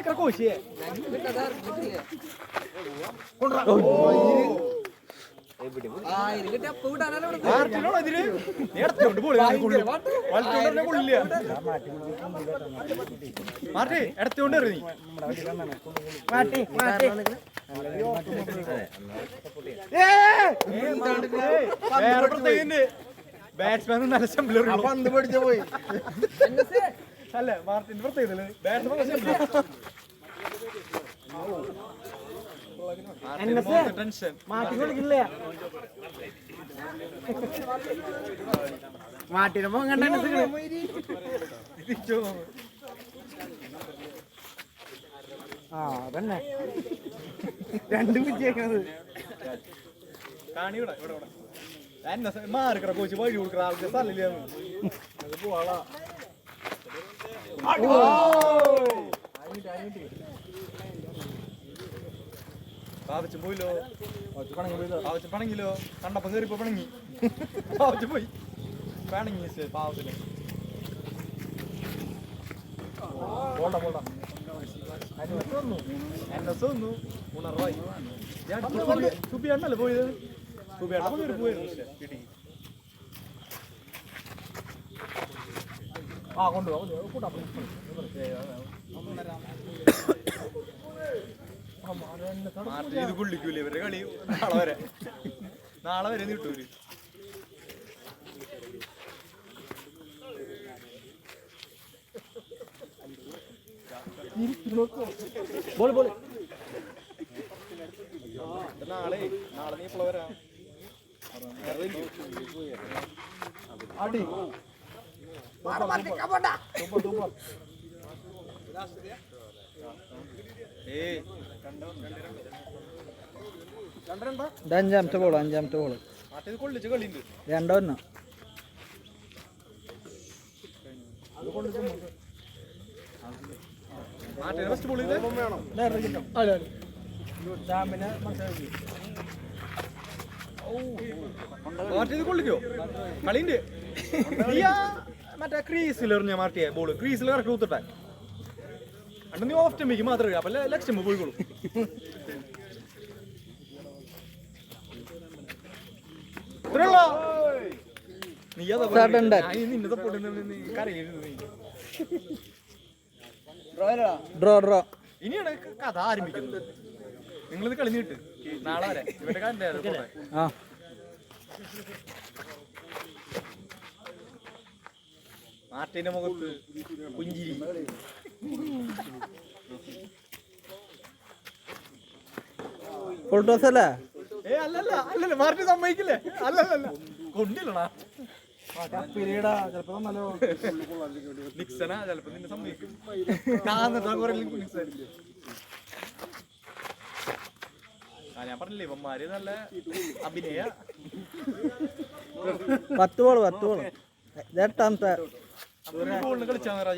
മാറിക്ക കോശിയെ മാറ്റി ഇടത്തോണ്ട് നീ വേറെ പ്രത്യേക ബാറ്റ്സ്മാൻ നല്ല ശമ്പളം പന്ത് പഠിച്ച പോയി അല്ലേ മാർട്ടിന്റെ പ്രത്യേകത ബാറ്റ്സ്മാൻ മാറ്റിനെ അതന്നെ രണ്ടും വിജയിക്കണത് കാണിയൂടെ ഇവിടെ എന്നെ മാറിക്കട കോച്ച് വഴി കൊടുക്കണ ആൾക്ക് സ്ഥലമില്ല പോവാളാ പാവച്ചും പോയില്ലോ പാവച്ചും പണങ്ങില്ലോ കണ്ടപ്പം കയറിപ്പോ പണങ്ങി പാവച്ചു പോയി പണങ്ങി പാവത്തിന് പോണ്ട പോണ്ട എന്നെ തോന്നു ഉണർവായി ഞാൻ സുബിയാണല്ലേ പോയത് സുബിയാണ് പോയിരുന്നു കിട്ടി ആ കൊണ്ടുപോകാം ഇത് കൊള്ളിക്കൂലേ ഇവരുടെ കളി നാളെ വരെ നീട്ടൂര് നാളെ നീ ഇപ്പോൾ വരാ അടി അഞ്ചാമത്തെ ബോള് രണ്ടോന്നോ കൊള്ളിക്കോ കളിണ്ട് മറ്റേ ക്രീസിലെറിഞ്ഞ മാറ്റിയ ബോള് ക്രീസിൽ ഇറക്കി ഊത്തിട്ടെ അണ്ട് നീ ഓഫ് ടൈമിക്ക് മാത്രമേ അപ്പൊ ലക്ഷ്യം പോയിക്കോളൂ നീ നിന്നെ സപ്പോർട്ട് ഇനിയാണ് കഥ ആരംഭിക്കുന്നത് നിങ്ങളിത് കളി നീട്ട് നാളെ വരെ ഇവന്റെ കാര്യം മാർട്ടിന്റെ മുഖത്ത് പുഞ്ചിരി ഫുൾ ടോസ് അല്ലേ അല്ലല്ല മാർട്ടി സമ്മതിക്കില്ലേ അല്ലല്ല കൊണ്ടില്ലടാ നിക്സനാ ചെലപ്പോ നിന്നെ സമ്മതിക്കും ഞാൻ പറഞ്ഞില്ലേ ഇവന്മാര് നല്ല അഭിനയ 10 ബോൾ എട്ടാമത്തെ ഒരു ബോളിന് കളിച്ചാൽ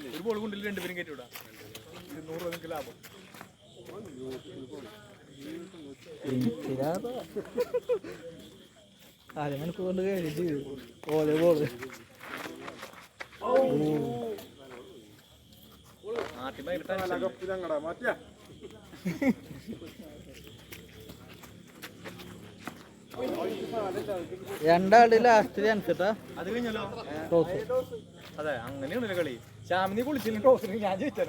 ഒരു ബോൾ കൊണ്ടില്ല രണ്ടുപേരും കയറ്റി വിടാം 100 രൂപ നിങ്ങൾക്ക് ലാഭം അരമണിക്കൂർ കൊണ്ട് കഴിഞ്ഞിട്ട് ഓരോ ബോള് രണ്ടാള് ലാസ്റ്റ് ചാൻസ് അത് കഴിഞ്ഞല്ലോ അതെ അങ്ങനെയാണല്ലോ കളി ശ്യാമിനി കുളിച്ചില്ല ടോസിന് ഞാൻ ജയിച്ചേ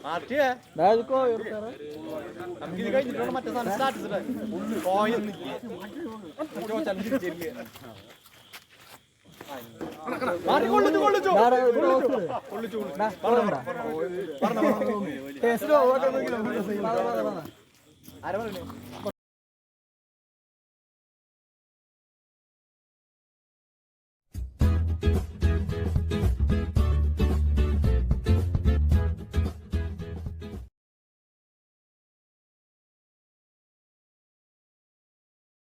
മാറ്റിയേ നമുക്ക് ഇത് കഴിഞ്ഞിട്ട് മറ്റേ സാധനം സ്റ്റാറ്റസ് കൊള്ളിച്ചു